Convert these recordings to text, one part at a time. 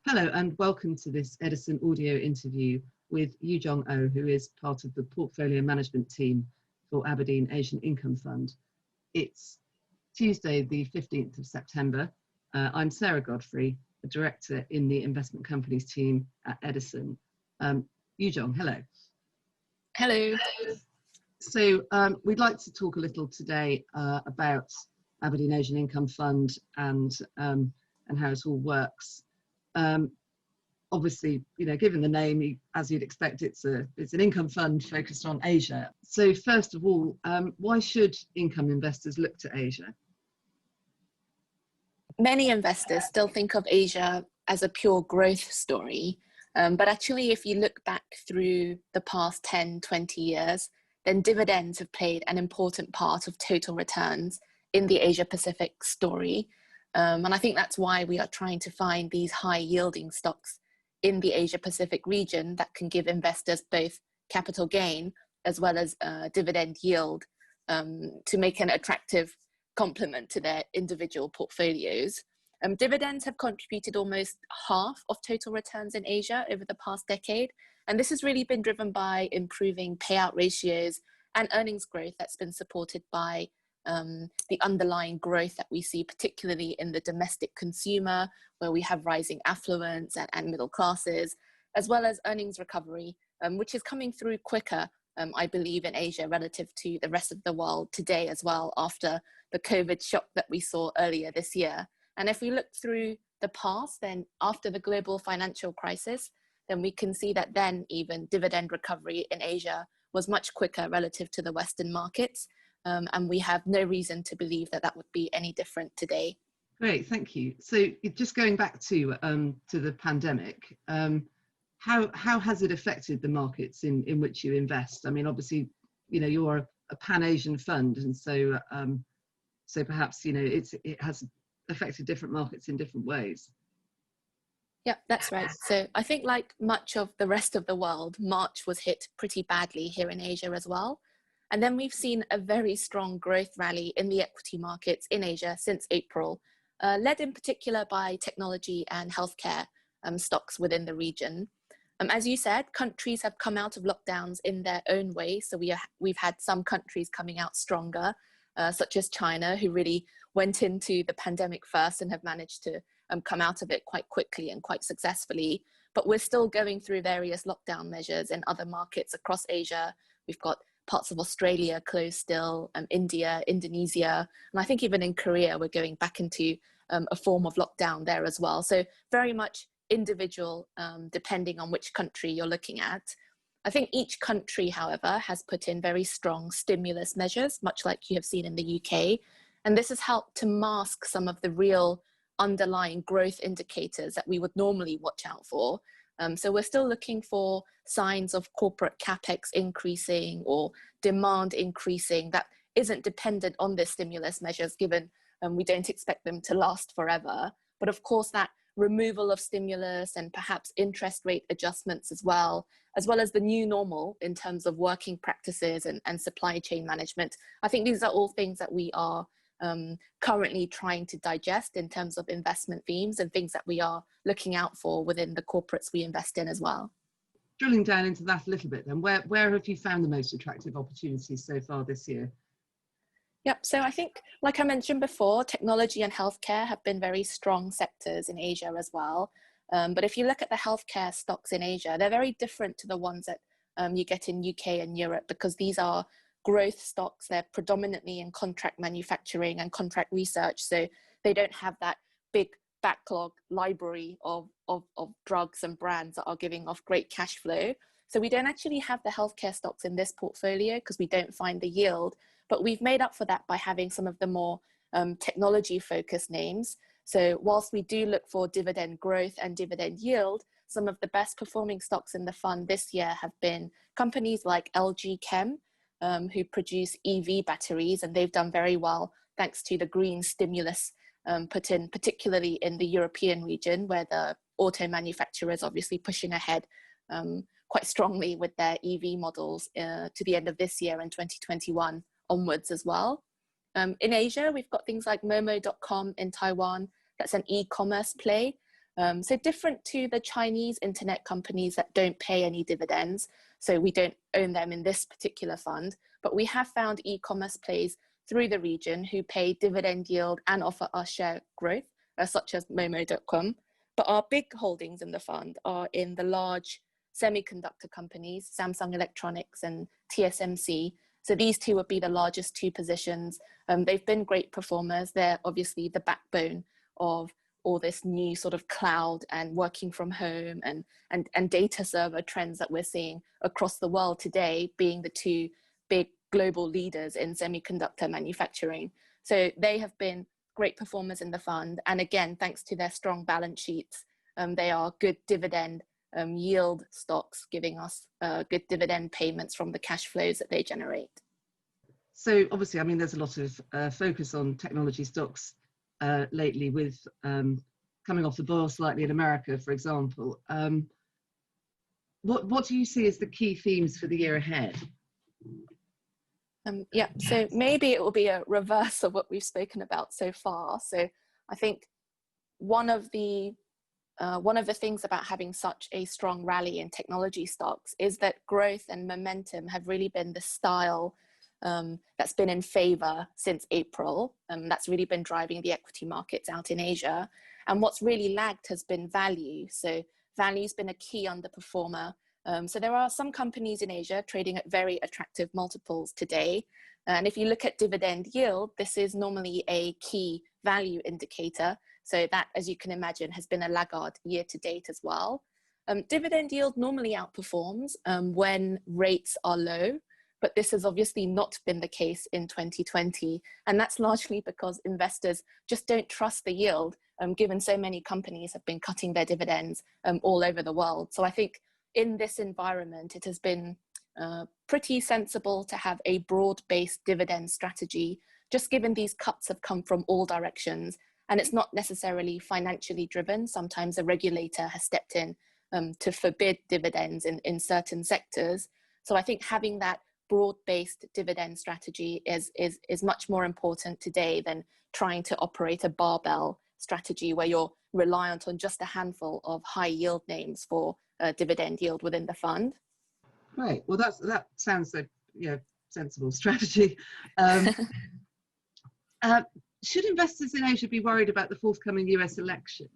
Hello and welcome to this Edison audio interview with Yoojeong Oh, who is part of the portfolio management team for Aberdeen Asian Income Fund. It's Tuesday, the 15th of September. I'm Sarah Godfrey, a director in the investment companies team at Edison. Yoojeong, hello. Hello. So we'd like to talk a little today about Aberdeen Asian Income Fund and how it all works. Obviously, given the name, as you'd expect, it's an income fund focused on Asia. So first of all, why should income investors look to Asia? Many investors still think of Asia as a pure growth story. But actually, if you look back through the past 10, 20 years, then dividends have played an important part of total returns in the Asia Pacific story. And I think that's why we are trying to find these high yielding stocks in the Asia Pacific region that can give investors both capital gain as well as dividend yield to make an attractive complement to their individual portfolios. Dividends have contributed almost half of total returns in Asia over the past decade. And this has really been driven by improving payout ratios and earnings growth that's been supported by the underlying growth that we see, particularly in the domestic consumer, where we have rising affluence and middle classes, as well as earnings recovery, which is coming through quicker, I believe, in Asia relative to the rest of the world today as well, after the COVID shock that we saw earlier this year. And if we look through the past, then after the global financial crisis, then we can see that then even dividend recovery in Asia was much quicker relative to the Western markets. And we have no reason to believe that that would be any different today. Great, thank you. So just going back to the pandemic, how has it affected the markets in which you invest? I mean, obviously, you're a Pan-Asian fund, and so so perhaps it has affected different markets in different ways. Yeah, that's right. So I think, like much of the rest of the world, March was hit pretty badly here in Asia as well. And then we've seen a very strong growth rally in the equity markets in Asia since April, led in particular by technology and healthcare stocks within the region. As you said, countries have come out of lockdowns in their own way. So we've had some countries coming out stronger, such as China, who really went into the pandemic first and have managed to come out of it quite quickly and quite successfully. But we're still going through various lockdown measures in other markets across Asia. We've got parts of Australia closed still, India, Indonesia, and I think even in Korea, we're going back into a form of lockdown there as well. So very much individual, depending on which country you're looking at. I think each country, however, has put in very strong stimulus measures, much like you have seen in the UK. And this has helped to mask some of the real underlying growth indicators that we would normally watch out for. So we're still looking for signs of corporate capex increasing or demand increasing that isn't dependent on the stimulus measures, given we don't expect them to last forever. But of course, that removal of stimulus and perhaps interest rate adjustments as well as the new normal in terms of working practices and supply chain management. I think these are all things that we are currently trying to digest in terms of investment themes and things that we are looking out for within the corporates we invest in as well. Drilling down into that a little bit then, where have you found the most attractive opportunities so far this year? Yep, so I think, like I mentioned before, technology and healthcare have been very strong sectors in Asia as well. But if you look at the healthcare stocks in Asia, they're very different to the ones that you get in UK and Europe, because these are growth stocks. They're predominantly in contract manufacturing and contract research. So they don't have that big backlog library of drugs and brands that are giving off great cash flow. So we don't actually have the healthcare stocks in this portfolio because we don't find the yield, but we've made up for that by having some of the more technology focused names. So whilst we do look for dividend growth and dividend yield, some of the best performing stocks in the fund this year have been companies like LG Chem, who produce EV batteries, and they've done very well thanks to the green stimulus put in, particularly in the European region, where the auto manufacturers obviously pushing ahead quite strongly with their EV models to the end of this year and 2021 onwards as well. In Asia, we've got things like Momo.com in Taiwan. That's an e-commerce play. So different to the Chinese internet companies that don't pay any dividends, so we don't own them in this particular fund, but we have found e-commerce plays through the region who pay dividend yield and offer us share growth, such as Momo.com. But our big holdings in the fund are in the large semiconductor companies, Samsung Electronics and TSMC. So these two would be the largest two positions. They've been great performers. They're obviously the backbone of all this new sort of cloud and working from home and data server trends that we're seeing across the world today, being the two big global leaders in semiconductor manufacturing. So they have been great performers in the fund. And again, thanks to their strong balance sheets, they are good dividend yield stocks, giving us good dividend payments from the cash flows that they generate. So obviously, I mean, there's a lot of focus on technology stocks lately, with coming off the boil slightly in America, for example. What do you see as the key themes for the year ahead? Yeah, so maybe it will be a reverse of what we've spoken about so far. So I think one of the things about having such a strong rally in technology stocks is that growth and momentum have really been the style that's been in favor since April. That's really been driving the equity markets out in Asia. And what's really lagged has been value. So value's been a key underperformer. So there are some companies in Asia trading at very attractive multiples today. And if you look at dividend yield, this is normally a key value indicator. So that, as you can imagine, has been a laggard year to date as well. Dividend yield normally outperforms when rates are low, but this has obviously not been the case in 2020. And that's largely because investors just don't trust the yield, given so many companies have been cutting their dividends all over the world. So I think in this environment, it has been pretty sensible to have a broad-based dividend strategy, just given these cuts have come from all directions. And it's not necessarily financially driven. Sometimes a regulator has stepped in to forbid dividends in certain sectors. So I think having that broad-based dividend strategy is much more important today than trying to operate a barbell strategy where you're reliant on just a handful of high yield names for dividend yield within the fund. Right. Well, that sounds like sensible strategy. Should investors in Asia be worried about the forthcoming US election?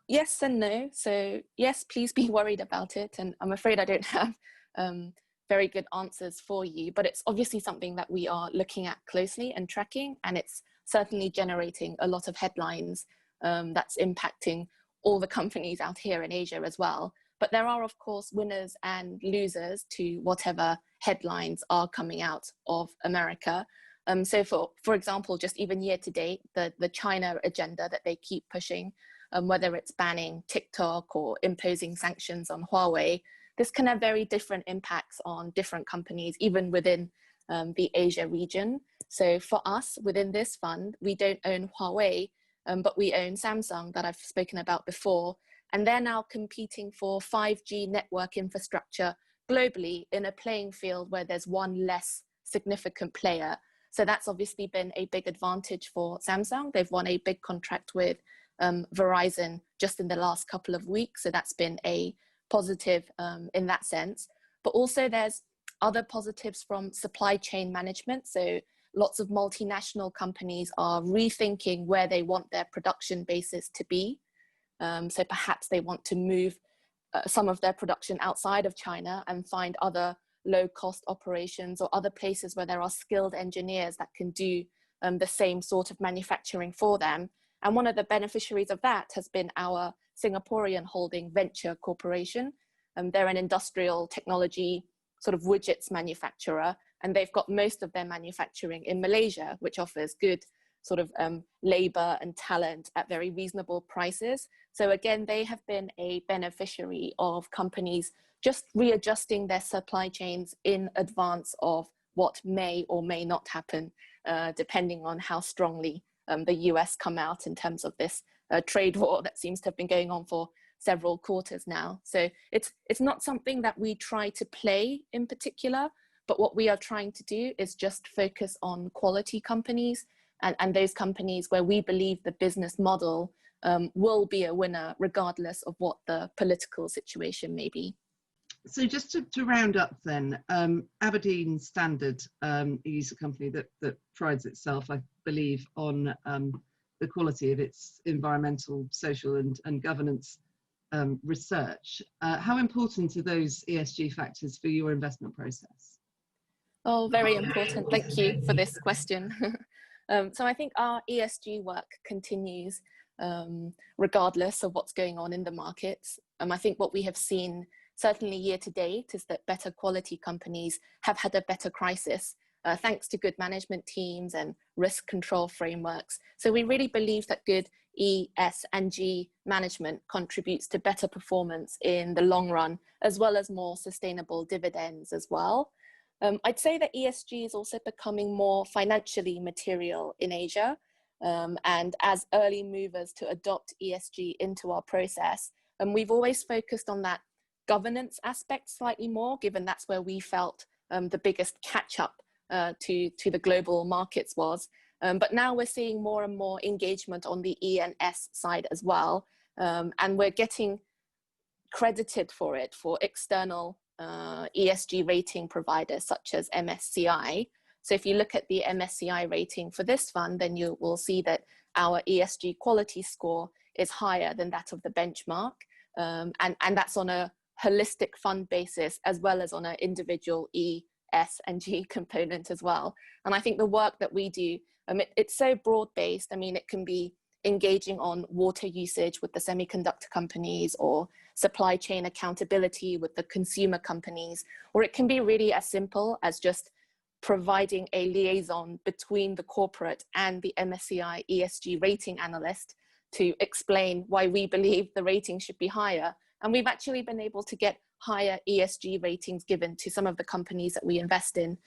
Yes and no. So yes, please be worried about it. And I'm afraid I don't have very good answers for you, but it's obviously something that we are looking at closely and tracking, and it's certainly generating a lot of headlines that's impacting all the companies out here in Asia as well. But there are, of course, winners and losers to whatever headlines are coming out of America. So for example, just even year to date, the China agenda that they keep pushing, whether it's banning TikTok or imposing sanctions on Huawei, this can have very different impacts on different companies, even within the Asia region. So for us, within this fund, we don't own Huawei, but we own Samsung that I've spoken about before. And they're now competing for 5G network infrastructure globally in a playing field where there's one less significant player. So that's obviously been a big advantage for Samsung. They've won a big contract with Verizon just in the last couple of weeks. So that's been a positive in that sense. But also there's other positives from supply chain management. So lots of multinational companies are rethinking where they want their production bases to be. So perhaps they want to move some of their production outside of China and find other low-cost operations or other places where there are skilled engineers that can do the same sort of manufacturing for them. And one of the beneficiaries of that has been our Singaporean holding Venture Corporation. They're an industrial technology sort of widgets manufacturer, and they've got most of their manufacturing in Malaysia, which offers good sort of labor and talent at very reasonable prices. So again, they have been a beneficiary of companies just readjusting their supply chains in advance of what may or may not happen, depending on how strongly the US come out in terms of this trade war that seems to have been going on for several quarters now. So it's not something that we try to play in particular, but what we are trying to do is just focus on quality companies, and those companies where we believe the business model will be a winner regardless of what the political situation may be. So just to round up then, Aberdeen Standard is a company that prides itself, I believe, on the quality of its environmental, social and governance research. How important are those ESG factors for your investment process? Oh, very important. Thank you for this question. So I think our ESG work continues regardless of what's going on in the markets. I think what we have seen certainly year to date is that better quality companies have had a better crisis thanks to good management teams and risk control frameworks. So we really believe that good E, S and G management contributes to better performance in the long run, as well as more sustainable dividends as well. I'd say that ESG is also becoming more financially material in Asia. And as early movers to adopt ESG into our process, we've always focused on that governance aspect slightly more, given that's where we felt the biggest catch up to the global markets was. But now we're seeing more and more engagement on the E and S side as well. And we're getting credited for it for external ESG rating providers such as MSCI. So if you look at the MSCI rating for this fund, then you will see that our ESG quality score is higher than that of the benchmark. And that's on a holistic fund basis, as well as on an individual E, S and G component as well. And I think the work that we do, it's so broad-based. I mean, it can be engaging on water usage with the semiconductor companies, or supply chain accountability with the consumer companies, or it can be really as simple as just providing a liaison between the corporate and the MSCI ESG rating analyst to explain why we believe the rating should be higher. And we've actually been able to get higher ESG ratings given to some of the companies that we invest in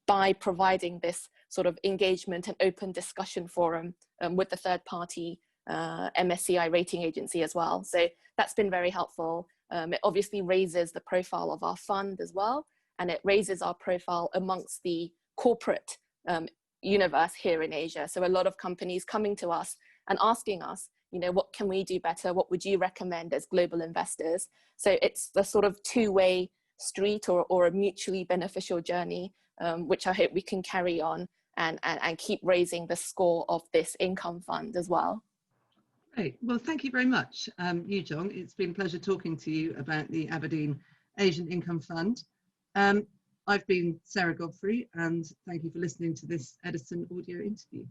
by providing this sort of engagement and open discussion forum with the third party MSCI rating agency as well. So that's been very helpful. It obviously raises the profile of our fund as well, and it raises our profile amongst the corporate universe here in Asia. So a lot of companies coming to us and asking us, you know, what can we do better? What would you recommend as global investors? So it's a sort of two-way street or a mutually beneficial journey, which I hope we can carry on and keep raising the score of this income fund as well. Great. Well, thank you very much, Yoojeong. It's been a pleasure talking to you about the Aberdeen Asian Income Fund. I've been Sarah Godfrey, and thank you for listening to this Edison audio interview.